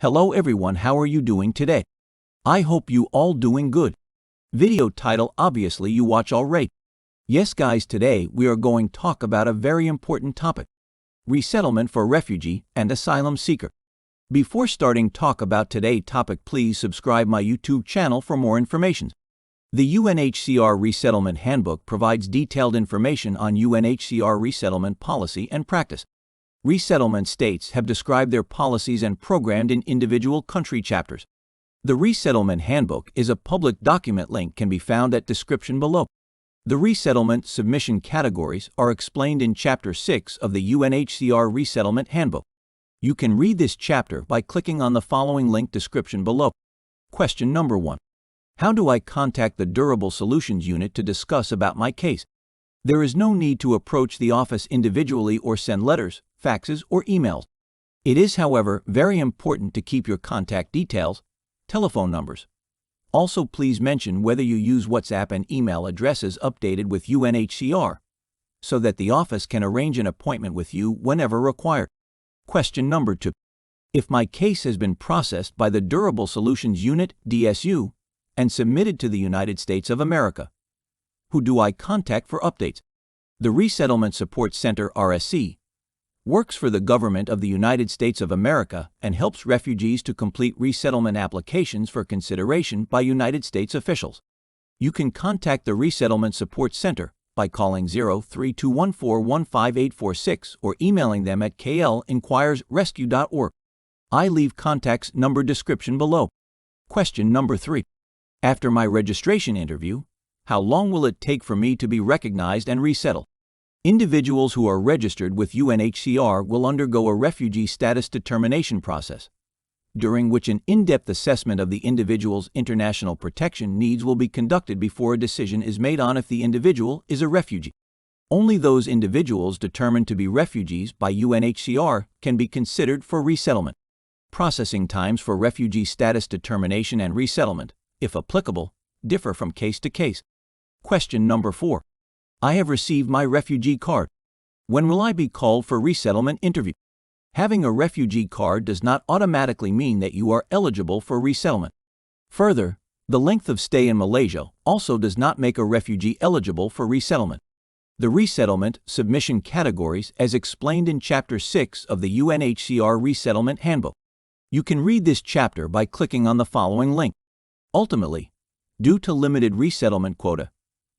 Hello everyone, how are you doing today? I hope you all doing good. Video title obviously you watch already. Yes guys, today we are going to talk about a very important topic. Resettlement for refugee and asylum seeker. Before starting talk about today's topic, please subscribe my YouTube channel for more information. The UNHCR Resettlement Handbook provides detailed information on UNHCR resettlement policy and practice. Resettlement states have described their policies and programmed in individual country chapters. The Resettlement Handbook is a public document. Link can be found at description below. The resettlement submission categories are explained in Chapter 6 of the UNHCR Resettlement Handbook. You can read this chapter by clicking on the following link description below. Question number 1. How do I contact the Durable Solutions Unit to discuss about my case? There is no need to approach the office individually or send letters, faxes, or emails. It is, however, very important to keep your contact details, telephone numbers. Also, please mention whether you use WhatsApp and email addresses updated with UNHCR, so that the office can arrange an appointment with you whenever required. Question number 2. If my case has been processed by the Durable Solutions Unit, DSU, and submitted to the United States of America, who do I contact for updates? The Resettlement Support Center, RSC, works for the government of the United States of America and helps refugees to complete resettlement applications for consideration by United States officials. You can contact the Resettlement Support Center by calling 03214-15846 or emailing them at klinquiresrescue.org. I leave contacts number description below. Question number 3. After my registration interview, how long will it take for me to be recognized and resettled? Individuals who are registered with UNHCR will undergo a refugee status determination process, during which an in-depth assessment of the individual's international protection needs will be conducted before a decision is made on if the individual is a refugee. Only those individuals determined to be refugees by UNHCR can be considered for resettlement. Processing times for refugee status determination and resettlement, if applicable, differ from case to case. Question number 4. I have received my refugee card. When will I be called for resettlement interview? Having a refugee card does not automatically mean that you are eligible for resettlement. Further, the length of stay in Malaysia also does not make a refugee eligible for resettlement. The resettlement submission categories as explained in Chapter 6 of the UNHCR Resettlement Handbook. You can read this chapter by clicking on the following link. Ultimately, due to limited resettlement quota,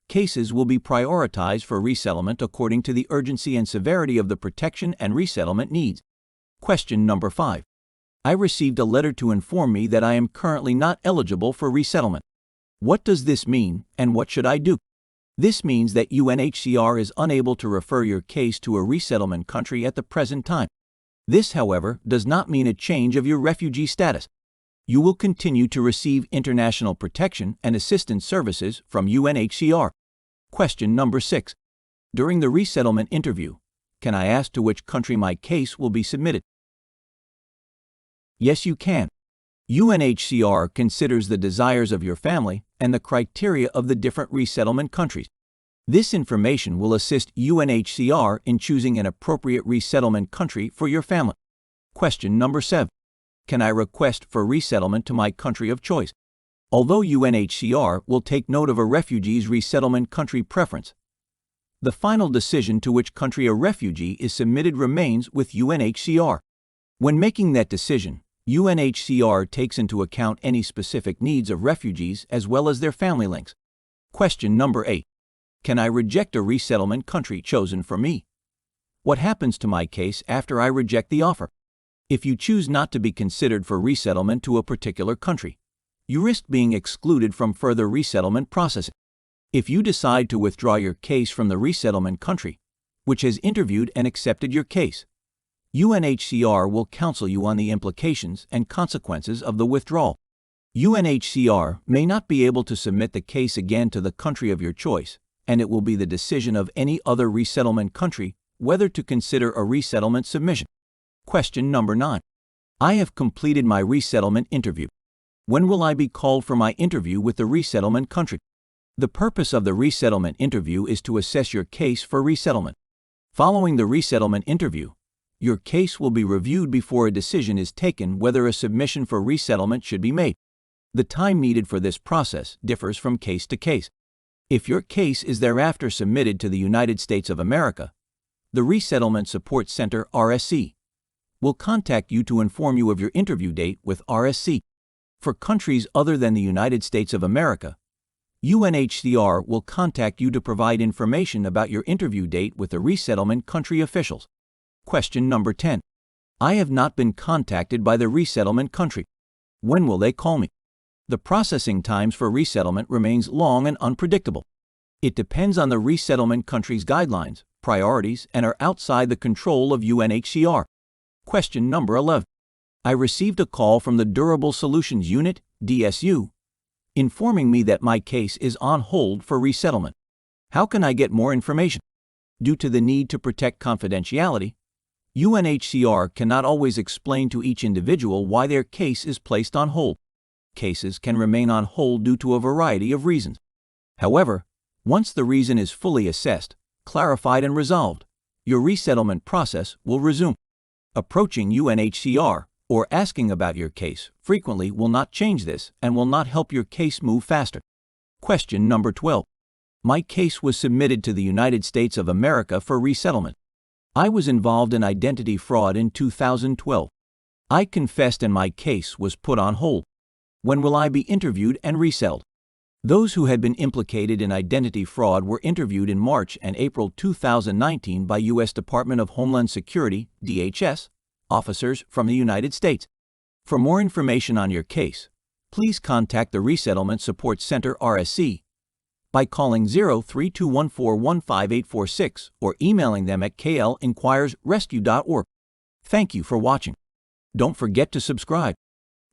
cases will be prioritized for resettlement according to the urgency and severity of the protection and resettlement needs. Question number 5. I received a letter to inform me that I am currently not eligible for resettlement. What does this mean and what should I do? This means that UNHCR is unable to refer your case to a resettlement country at the present time. This, however, does not mean a change of your refugee status. You will continue to receive international protection and assistance services from UNHCR. Question number 6. During the resettlement interview, can I ask to which country my case will be submitted? Yes, you can. UNHCR considers the desires of your family and the criteria of the different resettlement countries. This information will assist UNHCR in choosing an appropriate resettlement country for your family. Question number 7. Can I request for resettlement to my country of choice? Although UNHCR will take note of a refugee's resettlement country preference, the final decision to which country a refugee is submitted remains with UNHCR. When making that decision, UNHCR takes into account any specific needs of refugees as well as their family links. Question number 8. Can I reject a resettlement country chosen for me? What happens to my case after I reject the offer? If you choose not to be considered for resettlement to a particular country, you risk being excluded from further resettlement processing. If you decide to withdraw your case from the resettlement country, which has interviewed and accepted your case, UNHCR will counsel you on the implications and consequences of the withdrawal. UNHCR may not be able to submit the case again to the country of your choice, and it will be the decision of any other resettlement country whether to consider a resettlement submission. Question number 9. I have completed my resettlement interview. When will I be called for my interview with the resettlement country? The purpose of the resettlement interview is to assess your case for resettlement. Following the resettlement interview, Your case will be reviewed before a decision is taken whether a submission for resettlement should be made. The time needed for this process differs from case to case. If your case is thereafter submitted to the United States of America, the Resettlement Support Center (RSC) will contact you to inform you of your interview date with RSC. For countries other than the United States of America, UNHCR will contact you to provide information about your interview date with the resettlement country officials. Question number 10. I have not been contacted by the resettlement country. When will they call me? The processing times for resettlement remains long and unpredictable. It depends on the resettlement country's guidelines, priorities, and are outside the control of UNHCR. Question number 11. I received a call from the Durable Solutions Unit, DSU, informing me that my case is on hold for resettlement. How can I get more information? Due to the need to protect confidentiality, UNHCR cannot always explain to each individual why their case is placed on hold. Cases can remain on hold due to a variety of reasons. However, once the reason is fully assessed, clarified, and resolved, your resettlement process will resume. Approaching UNHCR or asking about your case frequently will not change this and will not help your case move faster. Question number 12. My case was submitted to the United States of America for resettlement. I was involved in identity fraud in 2012. I confessed and my case was put on hold. When will I be interviewed and resettled? Those who had been implicated in identity fraud were interviewed in March and April 2019 by U.S. Department of Homeland Security, DHS, officers from the United States. For more information on your case, please contact the Resettlement Support Center (RSC) by calling 03-214-15846 or emailing them at klinquiresrescue.org. Thank you for watching. Don't forget to subscribe.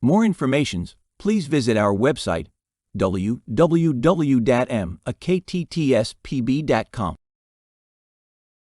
More information, please visit our website www.makttspb.com.